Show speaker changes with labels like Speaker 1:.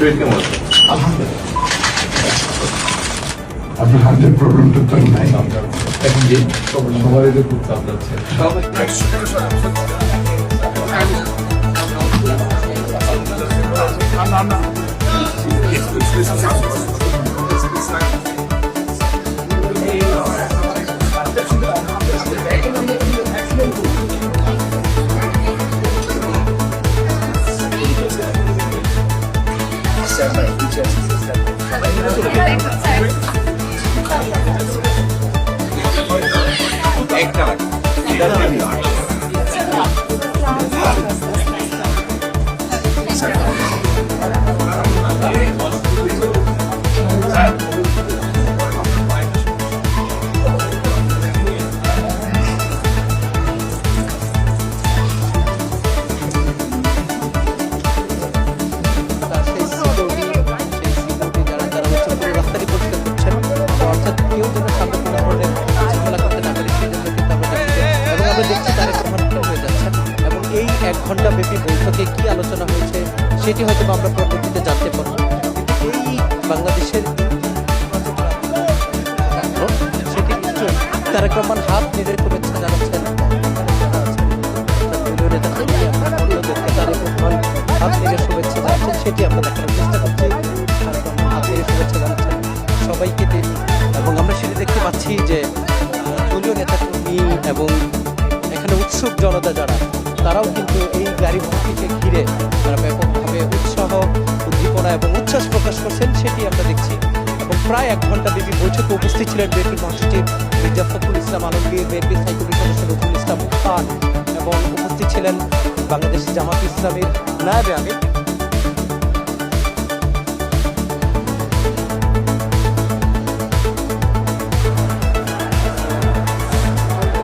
Speaker 1: শরীর কেমন আছে?
Speaker 2: আপনার হার্টের প্রবলেমটা তো নাই।
Speaker 1: এখন যে সবারই তো খুব চাপ যাচ্ছে।
Speaker 3: এই 1 ঘন্টা ব্যাপী বৈঠকে কি আলোচনা হয়েছে সেটি হয়তো আমরা পরবর্তীতে জানতে পারবো। কিন্তু এই বাংলাদেশের সেটি নিশ্চয়ই তারেক রহমান হাত নেড়ে শুভেচ্ছা জানাচ্ছেন। হাত নেড়ে শুভেচ্ছা জানাচ্ছেন সেটি আমরা দেখানোর চেষ্টা করছি। হাত নেড়ে শুভেচ্ছা জানাচ্ছেন সবাইকে এবং আমরা সেটি দেখতে পাচ্ছি যে দলীয় নেতাকর্মী এবং এখানে উৎসুক জনতা যারা তারাও কিন্তু এই গাড়ি ভর্তিকে ঘিরে তারা ব্যাপকভাবে উৎসাহ উদ্দীপনা এবং উচ্ছ্বাস প্রকাশ করছেন সেটি আমরা দেখছি। এবং প্রায় 1 ঘন্টা ব্যাপী বৈঠকে উপস্থিত ছিলেন বিএনপির মহাসচিব মির্জা ফখরুল ইসলাম আলমগীর, বিএনপির স্থায়ী কমিটির সদস্য নজরুল ইসলাম খান এবং উপস্থিত ছিলেন বাংলাদেশ জামাত ইসলামীর নায়েবে আমির